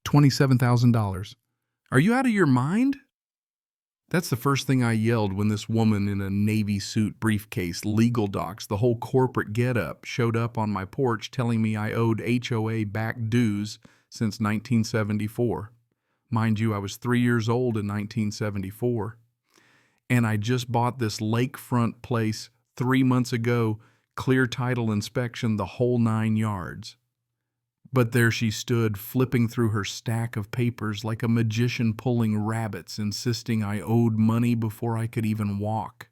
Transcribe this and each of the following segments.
$27,000. Are you out of your mind? That's the first thing I yelled when this woman in a Navy suit, briefcase, legal docs, the whole corporate getup, showed up on my porch telling me I owed HOA back dues since 1974. Mind you, I was 3 years old in 1974. And I just bought this lakefront place 3 months ago, clear title inspection, the whole 9 yards. But there she stood, flipping through her stack of papers like a magician pulling rabbits, insisting I owed money before I could even walk.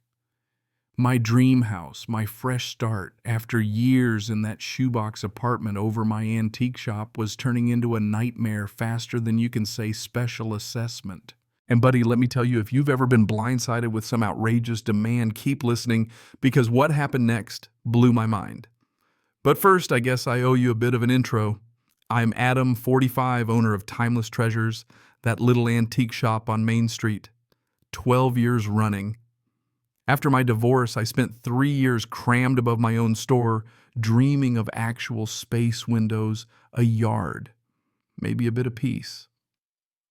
My dream house, my fresh start, after years in that shoebox apartment over my antique shop, was turning into a nightmare faster than you can say special assessment. And buddy, let me tell you, if you've ever been blindsided with some outrageous demand, keep listening, because what happened next blew my mind. But first, I guess I owe you a bit of an intro. I'm Adam, 45, owner of Timeless Treasures, that little antique shop on Main Street, 12 years running. After my divorce, I spent 3 years crammed above my own store, dreaming of actual space, windows, a yard, maybe a bit of peace.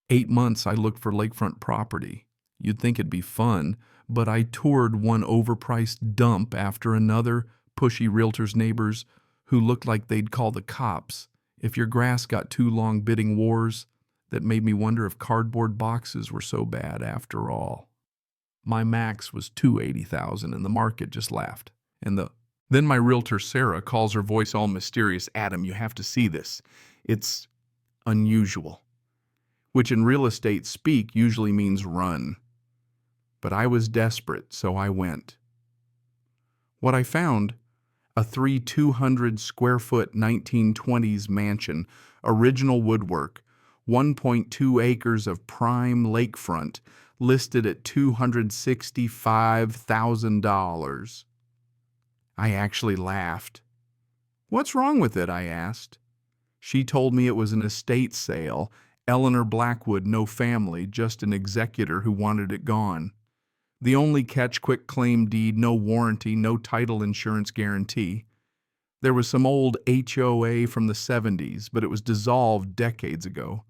8 months I looked for lakefront property. You'd think it'd be fun, but I toured one overpriced dump after another, pushy realtors' neighbors who looked like they'd call the cops if your grass got too long, bidding wars that made me wonder if cardboard boxes were so bad after all. My max was $280,000 and the market just laughed. Then my realtor Sarah calls, her voice all mysterious, "Adam, you have to see this. It's unusual." Which in real estate speak usually means run. But I was desperate, so I went. What I found: a 200-square-foot 1920s mansion, original woodwork, 1.2 acres of prime lakefront, listed at $265,000. I actually laughed. "What's wrong with it?" I asked. She told me it was an estate sale. Eleanor Blackwood, no family, just an executor who wanted it gone. The only catch: quick claim deed, no warranty, no title insurance guarantee. There was some old HOA from the 70s, but it was dissolved decades ago.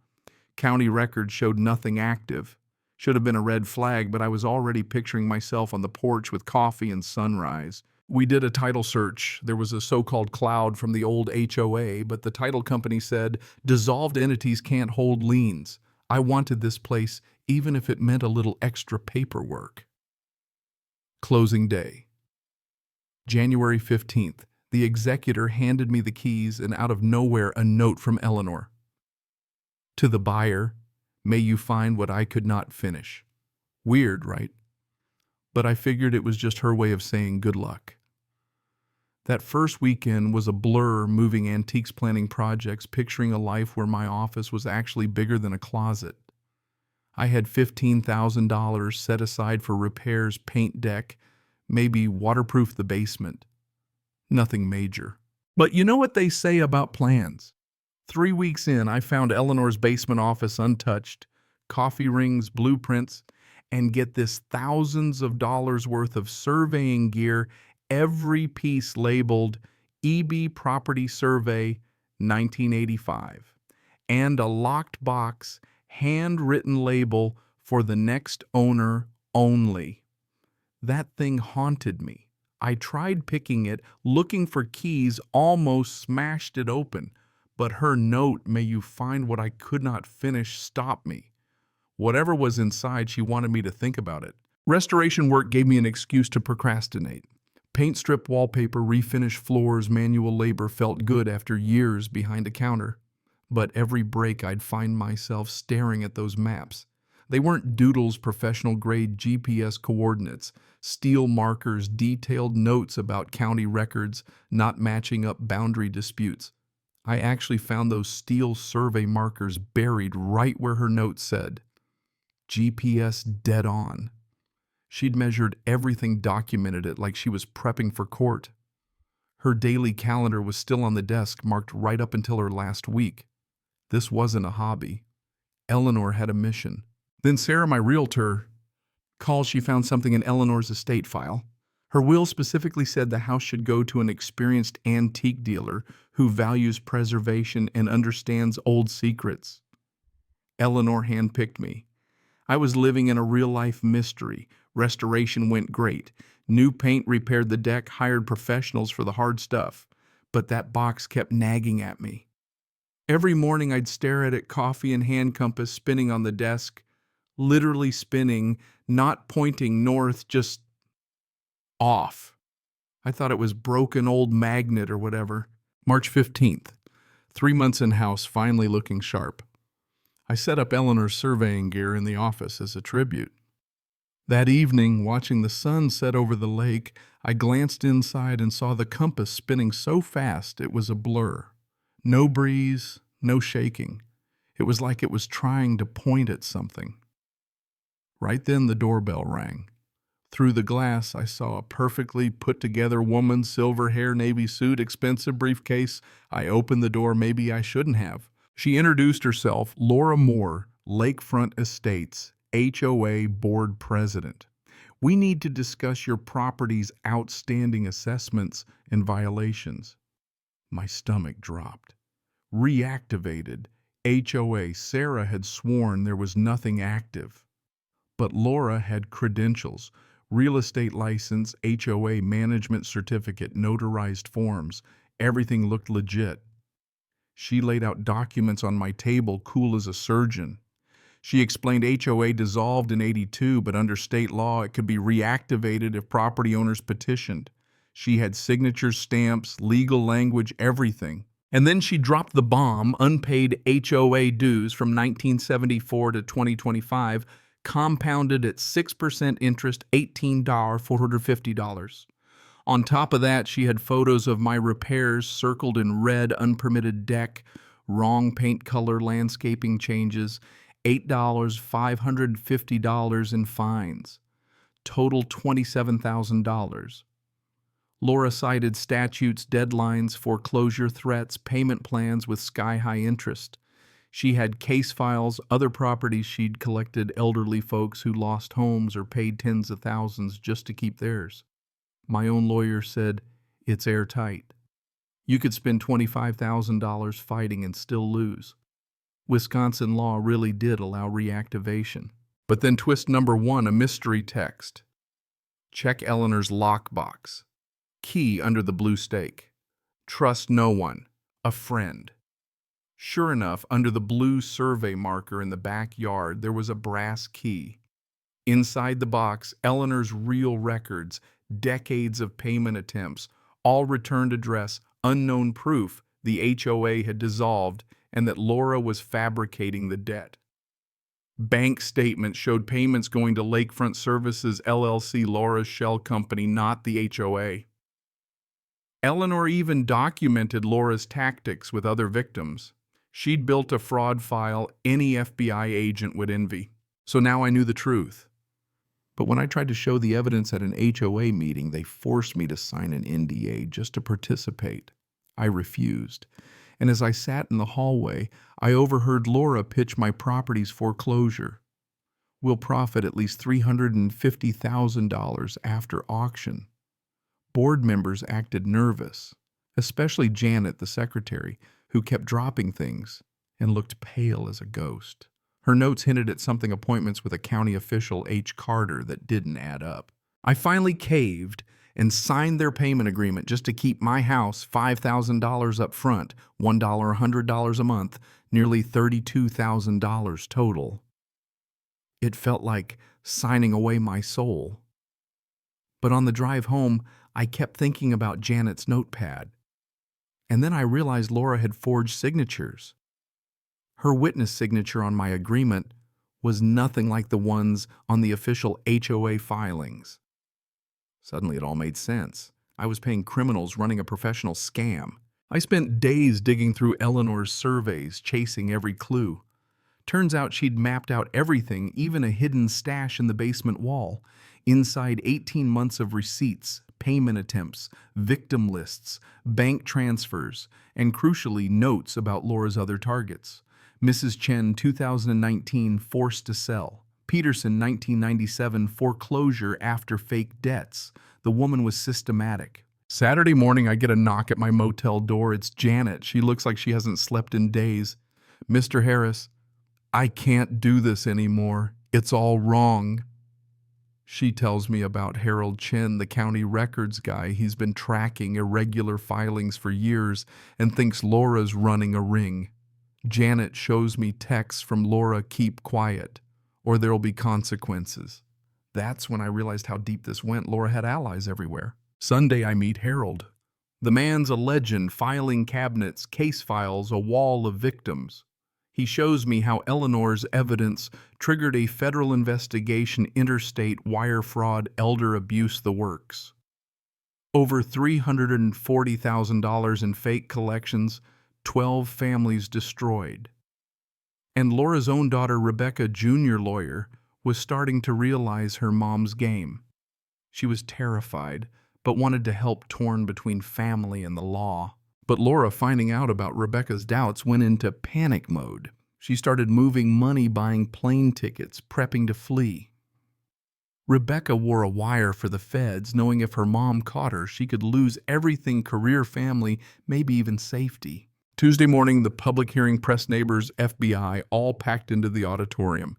County records showed nothing active. Should have been a red flag, but I was already picturing myself on the porch with coffee and sunrise. We did a title search. There was a so-called cloud from the old HOA, but the title company said dissolved entities can't hold liens. I wanted this place, even if it meant a little extra paperwork. Closing day. January 15th. The executor handed me the keys, and out of nowhere, a note from Eleanor. "To the buyer, may you find what I could not finish." Weird, right? But I figured it was just her way of saying good luck. That first weekend was a blur, moving antiques, planning projects, picturing a life where my office was actually bigger than a closet. I had $15,000 set aside for repairs, paint deck, maybe waterproof the basement. Nothing major. But you know what they say about plans. 3 weeks in, I found Eleanor's basement office untouched, coffee rings, blueprints, and get this, thousands of dollars worth of surveying gear, every piece labeled EB Property Survey 1985, and a locked box, handwritten label for the next owner only. That thing haunted me. I tried picking it, looking for keys, almost smashed it open. But her note, "May you find what I could not finish," stopped me. Whatever was inside, she wanted me to think about it. Restoration work gave me an excuse to procrastinate. Paint strip wallpaper, refinish floors, manual labor felt good after years behind a counter. But every break I'd find myself staring at those maps. They weren't doodles, professional-grade GPS coordinates, steel markers, detailed notes about county records, not matching up boundary disputes. I actually found those steel survey markers buried right where her note said. GPS dead on. She'd measured everything, documented it like she was prepping for court. Her daily calendar was still on the desk, marked right up until her last week. This wasn't a hobby. Eleanor had a mission. Then Sarah, my realtor, called. She found something in Eleanor's estate file. Her will specifically said the house should go to an experienced antique dealer who values preservation and understands old secrets. Eleanor handpicked me. I was living in a real-life mystery. Restoration went great. New paint repaired the deck, hired professionals for the hard stuff. But that box kept nagging at me. Every morning I'd stare at it, coffee and hand compass spinning on the desk, literally spinning, not pointing north, just off. I thought it was broken old magnet or whatever. March 15th. 3 months in house, finally looking sharp. I set up Eleanor's surveying gear in the office as a tribute. That evening, watching the sun set over the lake, I glanced inside and saw the compass spinning so fast it was a blur. No breeze, no shaking. It was like it was trying to point at something. Right then the doorbell rang. Through the glass, I saw a perfectly put-together woman, silver hair, navy suit, expensive briefcase. I opened the door. Maybe I shouldn't have. She introduced herself, Laura Moore, Lakefront Estates, HOA Board President. We need to discuss your property's outstanding assessments and violations. My stomach dropped. Reactivated. HOA. Sarah had sworn there was nothing active. But Laura had credentials. Real estate license, HOA management certificate, notarized forms. Everything looked legit. She laid out documents on my table, cool as a surgeon. She explained HOA dissolved in '82, but under state law it could be reactivated if property owners petitioned. She had signatures, stamps, legal language, everything. And then she dropped the bomb, unpaid HOA dues from 1974 to 2025, compounded at 6% interest, $450. On top of that, she had photos of my repairs circled in red, unpermitted deck, wrong paint color, landscaping changes, $8, $550 in fines. Total $27,000. Laura cited statutes, deadlines, foreclosure threats, payment plans with sky-high interest. She had case files, other properties she'd collected, elderly folks who lost homes or paid tens of thousands just to keep theirs. My own lawyer said, it's airtight. You could spend $25,000 fighting and still lose. Wisconsin law really did allow reactivation. But then twist number 1, a mystery text. Check Eleanor's lockbox. Key under the blue stake. Trust no one. A friend. Sure enough, under the blue survey marker in the backyard, there was a brass key. Inside the box, Eleanor's real records, decades of payment attempts, all returned address, unknown proof the HOA had dissolved and that Laura was fabricating the debt. Bank statements showed payments going to Lakefront Services LLC, Laura's shell company, not the HOA. Eleanor even documented Laura's tactics with other victims. She'd built a fraud file any FBI agent would envy. So now I knew the truth. But when I tried to show the evidence at an HOA meeting, they forced me to sign an NDA just to participate. I refused. And as I sat in the hallway, I overheard Laura pitch my property's foreclosure. We'll profit at least $350,000 after auction. Board members acted nervous, especially Janet, the secretary, who kept dropping things and looked pale as a ghost. Her notes hinted at something appointments with a county official, H. Carter, that didn't add up. I finally caved and signed their payment agreement just to keep my house $5,000 up front, $1 $100 a month, nearly $32,000 total. It felt like signing away my soul. But on the drive home, I kept thinking about Janet's notepad. And then I realized Laura had forged signatures. Her witness signature on my agreement was nothing like the ones on the official HOA filings. Suddenly it all made sense. I was paying criminals running a professional scam. I spent days digging through Eleanor's surveys, chasing every clue. Turns out she'd mapped out everything, even a hidden stash in the basement wall. Inside 18 months of receipts, payment attempts, victim lists, bank transfers, and crucially, notes about Laura's other targets. Mrs. Chen, 2019, forced to sell. Peterson, 1997, foreclosure after fake debts. The woman was systematic. Saturday morning, I get a knock at my motel door. It's Janet. She looks like she hasn't slept in days. Mr. Harris, I can't do this anymore. It's all wrong. She tells me about Harold Chen, the county records guy. He's been tracking irregular filings for years and thinks Laura's running a ring. Janet shows me texts from Laura, "Keep quiet, or there'll be consequences." That's when I realized how deep this went. Laura had allies everywhere. Sunday, I meet Harold. The man's a legend, filing cabinets, case files, a wall of victims. He shows me how Eleanor's evidence triggered a federal investigation, interstate wire fraud, elder abuse, the works. Over $340,000 in fake collections, 12 families destroyed. And Laura's own daughter, Rebecca, junior lawyer, was starting to realize her mom's game. She was terrified, but wanted to help, torn between family and the law. But Laura, finding out about Rebecca's doubts, went into panic mode. She started moving money, buying plane tickets, prepping to flee. Rebecca wore a wire for the feds, knowing if her mom caught her, she could lose everything: career, family, maybe even safety. Tuesday morning, the public hearing, press, neighbors, FBI, all packed into the auditorium.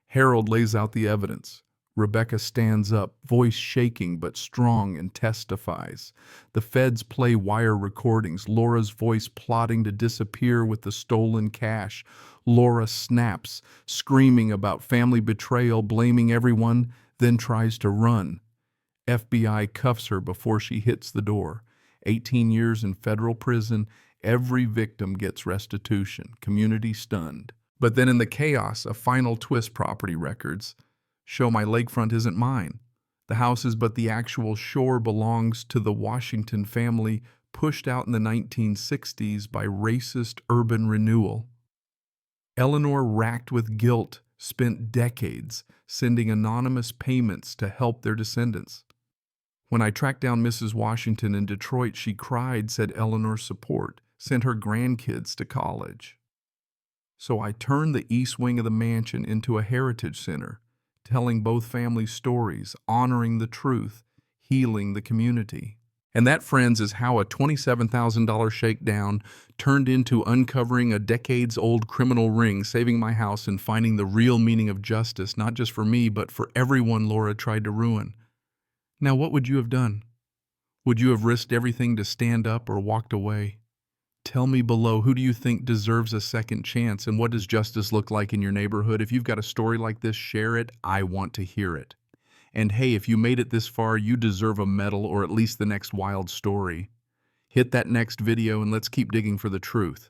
Harold lays out the evidence. Rebecca stands up, voice shaking but strong, and testifies. The feds play wire recordings, Laura's voice plotting to disappear with the stolen cash. Laura snaps, screaming about family betrayal, blaming everyone, then tries to run. FBI cuffs her before she hits the door. 18 years in federal prison, every victim gets restitution, community stunned. But then in the chaos, a final twist: property records show my lakefront isn't mine. The house is, but the actual shore belongs to the Washington family, pushed out in the 1960s by racist urban renewal. Eleanor, racked with guilt, spent decades sending anonymous payments to help their descendants. When I tracked down Mrs. Washington in Detroit, she cried, said Eleanor's support sent her grandkids to college. So I turned the east wing of the mansion into a heritage center, telling both families' stories, honoring the truth, healing the community. And that, friends, is how a $27,000 shakedown turned into uncovering a decades-old criminal ring, saving my house, and finding the real meaning of justice, not just for me, but for everyone Laura tried to ruin. Now, what would you have done? Would you have risked everything to stand up or walked away? Tell me below, who do you think deserves a second chance, and what does justice look like in your neighborhood? If you've got a story like this, share it. I want to hear it. And hey, if you made it this far, you deserve a medal, or at least the next wild story. Hit that next video and let's keep digging for the truth.